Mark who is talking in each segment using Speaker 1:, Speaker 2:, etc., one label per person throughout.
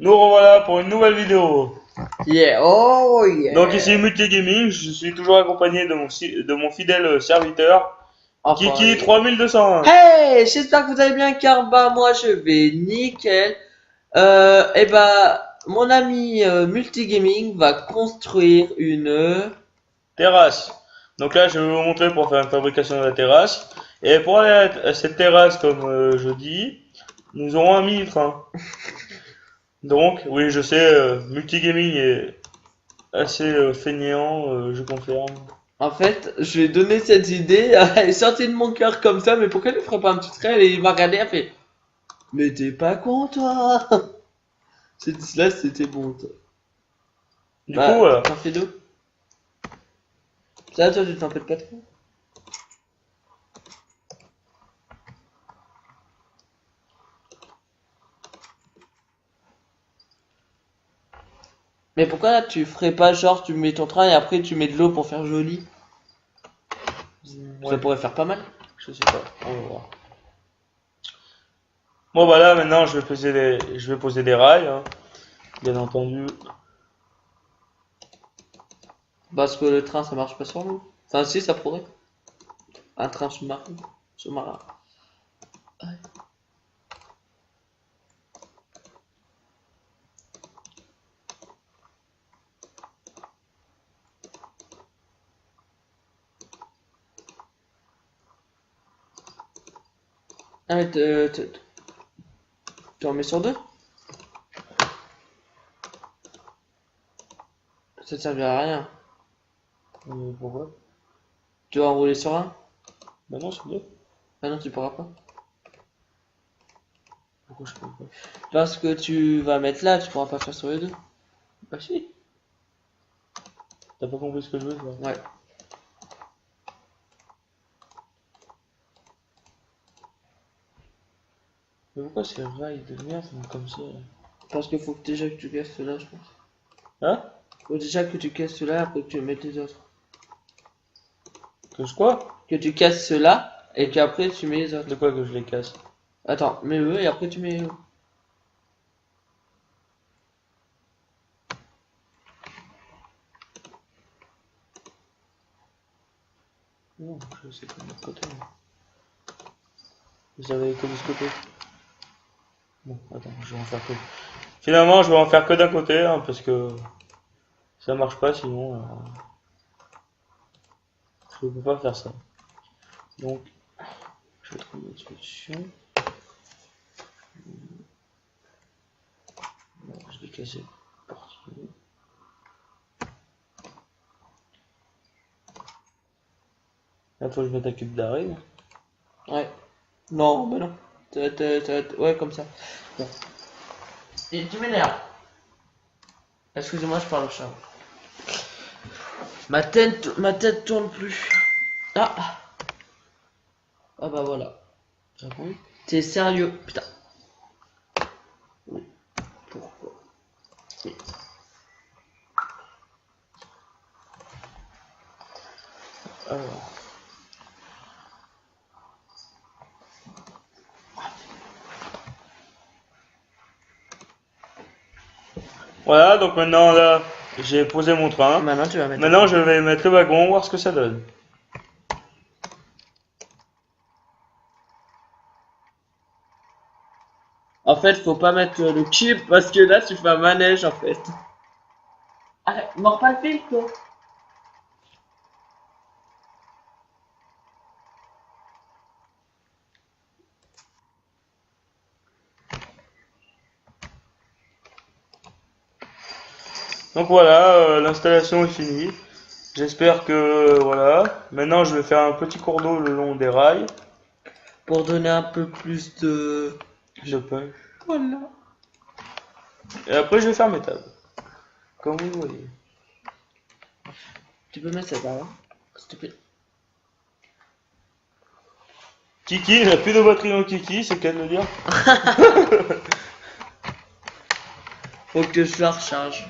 Speaker 1: Nous revoilà pour une nouvelle vidéo.
Speaker 2: Yeah, oh yeah.
Speaker 1: Donc ici Multi Gaming, je suis toujours accompagné de mon fidèle serviteur
Speaker 2: Enfin,
Speaker 1: Kiki 3201.
Speaker 2: Hey, j'espère que vous allez bien car bah moi je vais nickel. Et bah mon ami Multigaming va construire une.
Speaker 1: Terrasse. Donc là je vais vous montrer pour faire une fabrication de la terrasse. Et pour aller à cette terrasse, comme je dis, nous aurons un mini-train. Donc oui je sais, Multi Gaming est assez fainéant, je confirme.
Speaker 2: En fait, je lui ai donné cette idée, elle est sortie de mon cœur comme ça, mais pourquoi elle ne ferait pas un petit trait? Et il m'a regardé, elle fait mais t'es pas con toi. J'ai dit là c'était bon toi.
Speaker 1: Du
Speaker 2: Bah,
Speaker 1: coup voilà.
Speaker 2: t'en fais deux. Ça toi tu t'en fais pas trop. Mais pourquoi là tu ferais pas genre tu mets ton train et après tu mets de l'eau pour faire joli? Ça pourrait faire pas mal.
Speaker 1: Je sais pas, on va voir. Bon bah là maintenant je vais poser des rails, hein, bien entendu.
Speaker 2: Parce que le train ça marche pas sur l'eau. Enfin si ça pourrait. Un train sous-marin. Sous-marin. Ouais. Ah mais tu en mets sur deux? Ça ne servira à rien.
Speaker 1: Pourquoi?
Speaker 2: Tu vas enrouler sur un?
Speaker 1: Bah non, c'est deux.
Speaker 2: Ah non tu pourras pas.
Speaker 1: Pourquoi je peux pas?
Speaker 2: Parce que tu vas mettre là, tu pourras pas faire sur les deux.
Speaker 1: Bah si. T'as pas compris ce que je veux faire.
Speaker 2: Ouais.
Speaker 1: Mais pourquoi ces rails de merde sont comme ça?
Speaker 2: Parce qu'il faut que déjà que tu casses cela je pense.
Speaker 1: Hein?
Speaker 2: Faut déjà que tu casses cela après que tu mettes les autres.
Speaker 1: Que je quoi?
Speaker 2: Que tu casses cela et qu'après tu mets les autres.
Speaker 1: De quoi que je les casse?
Speaker 2: Attends, mets eux et après tu mets eux.
Speaker 1: Non, je sais pas de l'autre côté. Vous avez que de ce côté. Bon, attends, je vais en faire que. Finalement, je vais en faire que d'un côté, hein, parce que ça marche pas sinon. Je peux pas faire ça. Donc, je vais trouver une solution. Bon, je vais casser le portillon. Là, faut que je mette un cube d'arrêt.
Speaker 2: Ouais. Non, bah non. Ouais, comme ça. Bon. Et tu m'énerves. Excusez-moi, je parle au chat. Ma tête tourne plus. Ah. Ah bah voilà.
Speaker 1: Ah bon?
Speaker 2: T'es sérieux? Putain. Oui. Pourquoi? Oui.
Speaker 1: Alors. Voilà, donc maintenant là, j'ai posé mon train.
Speaker 2: Maintenant tu vas mettre.
Speaker 1: Maintenant, je vais mettre le wagon, voir ce que ça donne.
Speaker 2: En fait, faut pas mettre le cube parce que là tu fais un manège en fait. Arrête, mords pas le fil quoi.
Speaker 1: Donc voilà, l'installation est finie. J'espère que voilà. Maintenant, je vais faire un petit cours d'eau le long des rails.
Speaker 2: Pour donner un peu plus de.
Speaker 1: Je peux.
Speaker 2: Voilà.
Speaker 1: Et après, je vais faire mes tables. Comme vous voyez.
Speaker 2: Tu peux mettre ça là, s'il te plaît.
Speaker 1: Kiki, il n'a plus de batterie dans Kiki, c'est le cas de le dire.
Speaker 2: Faut que je la recharge.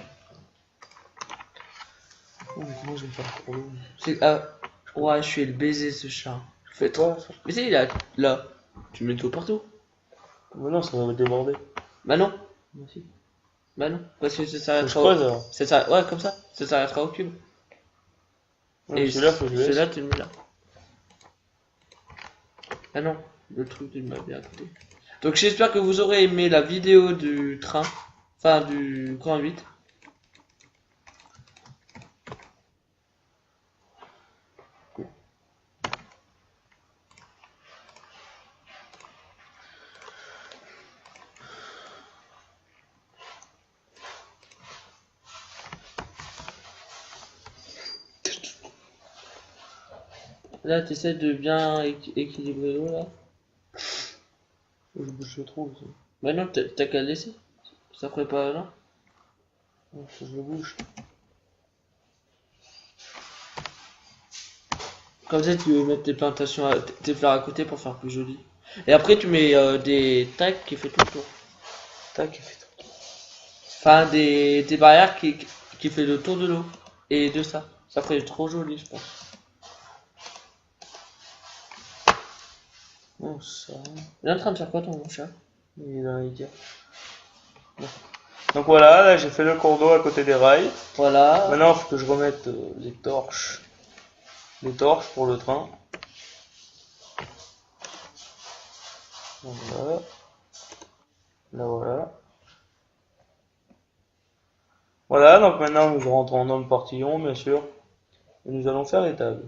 Speaker 1: Oh, mais comment je vais faire pour l'eau?
Speaker 2: C'est ouais, je suis le baiser ce chat. Je fais trop.
Speaker 1: Toi?
Speaker 2: Mais c'est là. Tu mets tout partout.
Speaker 1: Mais non, ça va déborder.
Speaker 2: Bah non.
Speaker 1: Merci.
Speaker 2: Bah non, parce que ça
Speaker 1: Faut que je
Speaker 2: s'arrêtera
Speaker 1: creuse alors.
Speaker 2: Ouais, comme ça s'arrêtera au cube.
Speaker 1: Ouais,
Speaker 2: Et
Speaker 1: celui-là, faut que je laisse.
Speaker 2: celui-là, tu le mets là. Ah non, le truc, tu le mets bien à côté. Donc j'espère que vous aurez aimé la vidéo du train, enfin du Grand 8. Là, tu essaies de bien équilibrer l'eau là.
Speaker 1: Faut que je bouge le trou aussi.
Speaker 2: Bah non, t'as qu'à le laisser. Ça ferait pas là.
Speaker 1: Ouais, faut que je le bouge.
Speaker 2: Comme ça, tu veux mettre tes plantations, tes fleurs à côté pour faire plus joli. Et après, tu mets des tacs qui fait tout le tour.
Speaker 1: Tac, il fait tout.
Speaker 2: Enfin, des barrières qui fait le tour de l'eau. Et de ça. Ça ferait trop joli, je pense.
Speaker 1: Bon, ça.
Speaker 2: Il est en train de faire quoi ton chat?
Speaker 1: Il est dans les gars. Donc voilà, là j'ai fait le cours d'eau à côté des rails.
Speaker 2: Voilà.
Speaker 1: Maintenant, il faut que je remette les torches. Les torches pour le train. Voilà. Là voilà. Voilà, donc maintenant nous rentrons dans le portillon, bien sûr. Et nous allons faire les tables.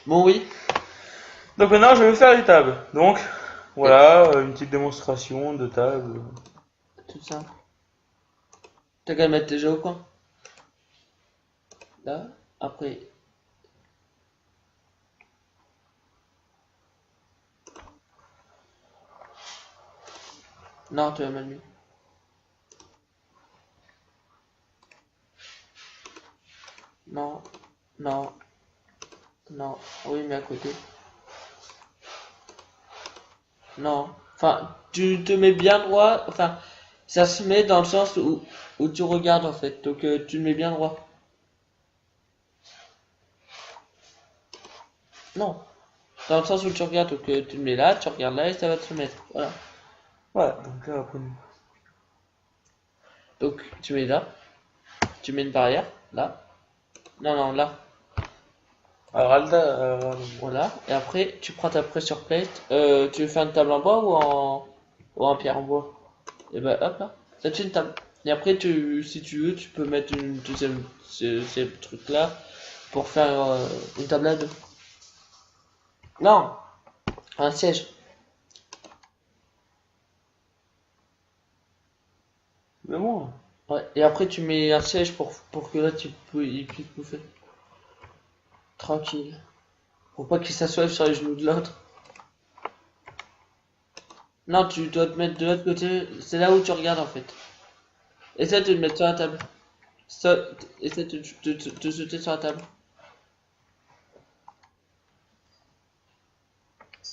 Speaker 2: Bon, oui.
Speaker 1: Donc maintenant je vais faire les tables. Donc voilà, une petite démonstration de table.
Speaker 2: Tout ça. T'as qu'à le mettre déjà au coin. Là. Après. Non, tu l'as mal mis. Non. Non. Non. Oui, mais à côté. Non. Enfin, tu te mets bien droit. Enfin, ça se met dans le sens où tu regardes en fait. Donc, tu le mets bien droit. Non. Dans le sens où tu regardes. Donc, tu le mets là, tu regardes là et ça va te mettre. Voilà.
Speaker 1: Voilà, donc là après.
Speaker 2: Donc, tu mets là. Tu mets une barrière. Là. Non, non, là.
Speaker 1: Alors Alda,
Speaker 2: Voilà. Et après, tu prends ta pressure plate. Tu veux faire une table en bois ou en pierre?
Speaker 1: en bois.
Speaker 2: Et ben hop là. Ça te fait une table. Et après, si tu veux, tu peux mettre une deuxième, ces trucs-là pour faire une table à deux. Non, un siège.
Speaker 1: Mais bon.
Speaker 2: Ouais. Et après, tu mets un siège pour que là, il puisse bouffer. Tranquille. Pour pas qu'il s'assoive sur les genoux de l'autre. Non, tu dois te mettre de l'autre côté. C'est là où tu regardes en fait. Essaie de te mettre sur la table. Essaie de sauter sur la table.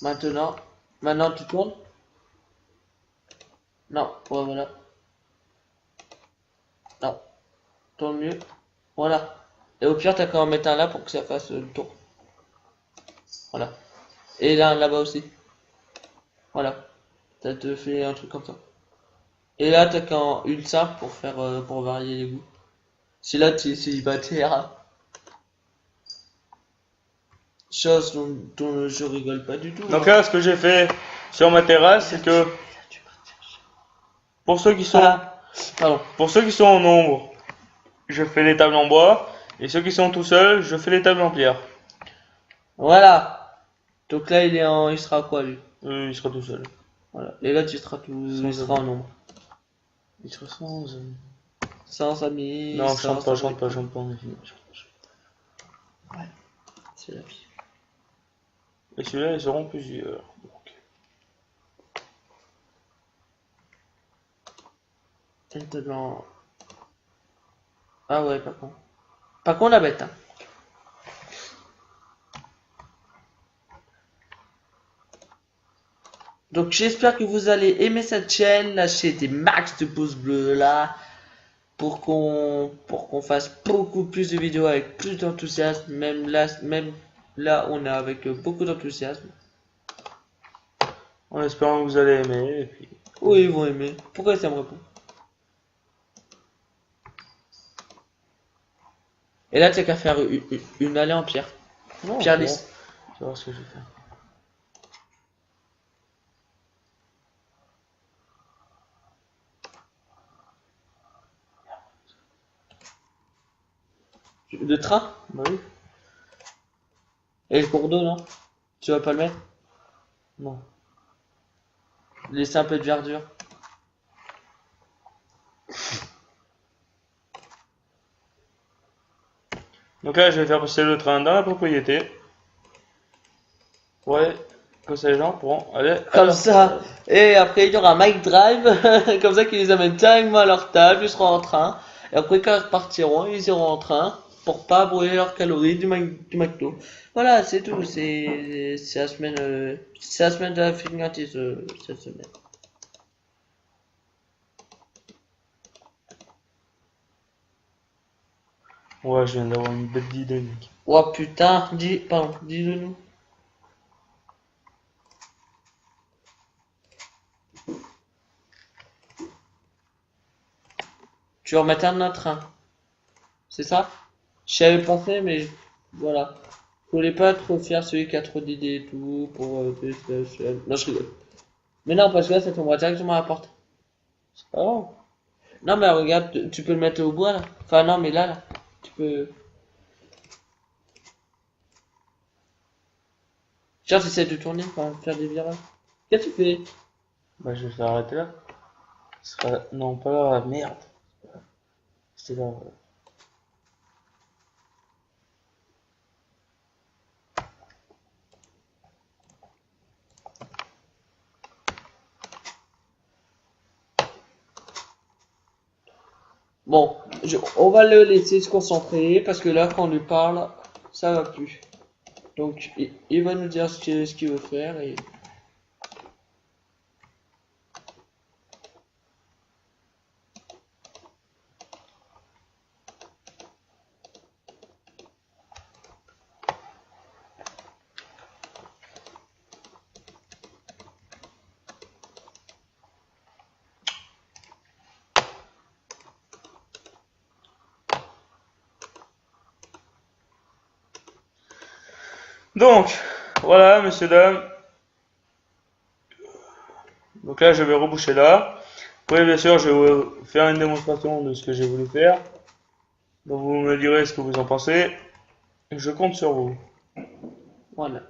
Speaker 2: Maintenant. Maintenant, tu tournes. Non, ouais, voilà. Non, tourne mieux. Voilà. Et au pire, t'as qu'à en mettre un là pour que ça fasse le tour. Voilà. Et là, là-bas aussi. Voilà. Ça te fait un truc comme ça. Et là, t'as qu'en une simple pour faire, pour varier les goûts. Si là, tu es célibataire. Chose dont je rigole pas du tout.
Speaker 1: Donc
Speaker 2: Hein.
Speaker 1: là, ce que j'ai fait sur ma terrasse, c'est que pour ceux qui sont,
Speaker 2: Ah, pardon.
Speaker 1: pour ceux qui sont en nombre, je fais les tables en bois, et ceux qui sont tout seuls, je fais les tables en pierre.
Speaker 2: Voilà. Donc là, il sera quoi lui?
Speaker 1: Il sera tout seul.
Speaker 2: Voilà. Et là, tu seras il sera en nombre.
Speaker 1: Il sera sans.
Speaker 2: Sans amis.
Speaker 1: Non,
Speaker 2: sans,
Speaker 1: chante pas,
Speaker 2: sans
Speaker 1: chante pas,
Speaker 2: briques.
Speaker 1: chante pas.
Speaker 2: Ouais. C'est la vie.
Speaker 1: Et celui-là, ils seront plusieurs. Donc,
Speaker 2: Maintenant. Ah ouais, par contre. Par contre, la bête, hein. Donc j'espère que vous allez aimer cette chaîne, lâchez des max de pouces bleus là pour qu'on fasse beaucoup plus de vidéos avec plus d'enthousiasme, même là on est avec beaucoup d'enthousiasme.
Speaker 1: En espérant que vous allez aimer. Et puis...
Speaker 2: Oui, ils vont aimer. Pourquoi ça me répond? Et là, t'as qu'à faire une allée en pierre.
Speaker 1: Non,
Speaker 2: Pierre
Speaker 1: c'est bon.
Speaker 2: lisse.
Speaker 1: Tu vas voir ce que je vais faire.
Speaker 2: De train?
Speaker 1: Bah oui.
Speaker 2: Et le cours d'eau, non? Tu vas pas le mettre?
Speaker 1: Non.
Speaker 2: Laisser un peu de verdure.
Speaker 1: Donc là, je vais faire passer le train dans la propriété. Ouais. Comme ça, les gens pourront aller.
Speaker 2: Comme ça. Et après, il y aura un mic drive. Comme ça, qui les amène directement à leur table. Ils seront en train. Et après, quand ils repartiront, ils iront en train. Pour pas brûler leurs calories du McDo. Voilà, c'est tout. C'est la semaine, c'est la semaine de la friandise, cette semaine.
Speaker 1: Ouais, je viens d'avoir une bête d'idée, mec.
Speaker 2: Oh putain, dis-le nous. Tu vas remettre un autre train. C'est ça? J'y avais pensé, mais voilà. Je voulais pas trop faire celui qui a trop d'idées et tout pour non, je rigole. Mais non, parce que là, ça tombera directement à la porte.
Speaker 1: Oh.
Speaker 2: Non, mais regarde, tu peux le mettre au bois là. Enfin, non, mais là. Tu peux. Genre, j'essaie de tourner, enfin, faire des virages. Qu'est-ce que tu fais?
Speaker 1: Bah, je vais faire arrêter là. Ce sera... Non, pas là, merde. C'était là. Voilà.
Speaker 2: Bon, on va le laisser se concentrer parce que là, quand on lui parle, ça va plus. Donc, il va nous dire ce qu'il veut faire et.
Speaker 1: Donc, voilà, messieurs, dames. Donc là, je vais reboucher là. Après, bien sûr, je vais vous faire une démonstration de ce que j'ai voulu faire. Donc, vous me direz ce que vous en pensez. Je compte sur vous.
Speaker 2: Voilà.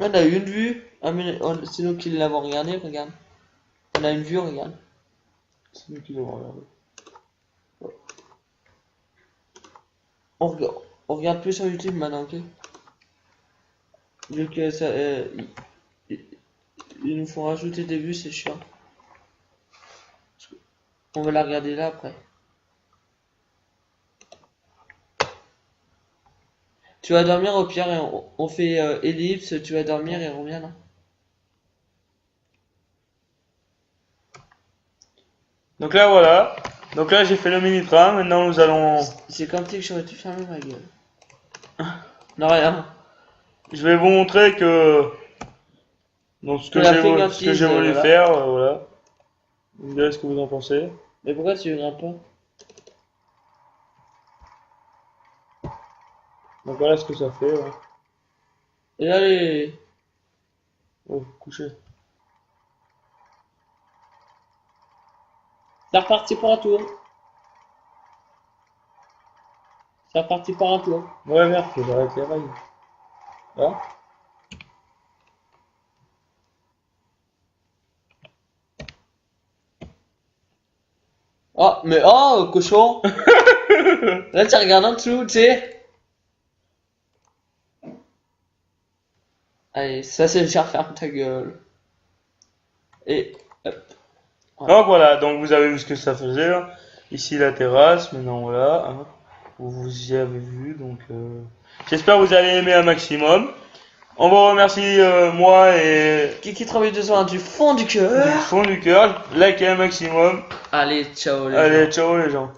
Speaker 2: On a une vue. Ah, mais c'est nous qui l'avons regardé, regarde. On a une vue, regarde.
Speaker 1: C'est nous qui devons regarder.
Speaker 2: On regarde plus sur YouTube maintenant, ok? Vu que ça, ils nous font rajouter des vues, c'est chiant. On va la regarder là après. Tu vas dormir au pire et on fait ellipse, tu vas dormir et on revient là.
Speaker 1: Donc là, voilà. Donc là, j'ai fait le mini-train. Maintenant, nous allons...
Speaker 2: C'est comme si que j'aurais dû fermer ma gueule. Non, rien.
Speaker 1: Je vais vous montrer que... Donc, ce que
Speaker 2: La
Speaker 1: j'ai
Speaker 2: friandise,
Speaker 1: voulu
Speaker 2: voilà.
Speaker 1: faire, voilà. Vous me direz ce que vous en pensez.
Speaker 2: Mais pourquoi tu grimpes pas?
Speaker 1: Donc voilà ce que ça fait. Ouais.
Speaker 2: Et là, les...
Speaker 1: Oh, couché.
Speaker 2: C'est reparti pour un tour. C'est reparti pour un tour.
Speaker 1: Ouais, merde, faut que j'arrête les rails. Là.
Speaker 2: Oh, mais oh, cochon. Là, tu regardes en dessous, tu sais. Allez, ça c'est déjà ferme ta gueule. Et hop.
Speaker 1: Donc voilà, donc vous avez vu ce que ça faisait, hein. Ici la terrasse, maintenant voilà, hein. Vous y avez vu, donc j'espère que vous allez aimer un maximum. On vous remercie, moi et
Speaker 2: Kiki 3821 du fond du
Speaker 1: du
Speaker 2: cœur.
Speaker 1: fond du cœur, likez un maximum.
Speaker 2: Allez, ciao les gens.
Speaker 1: Allez, ciao les gens.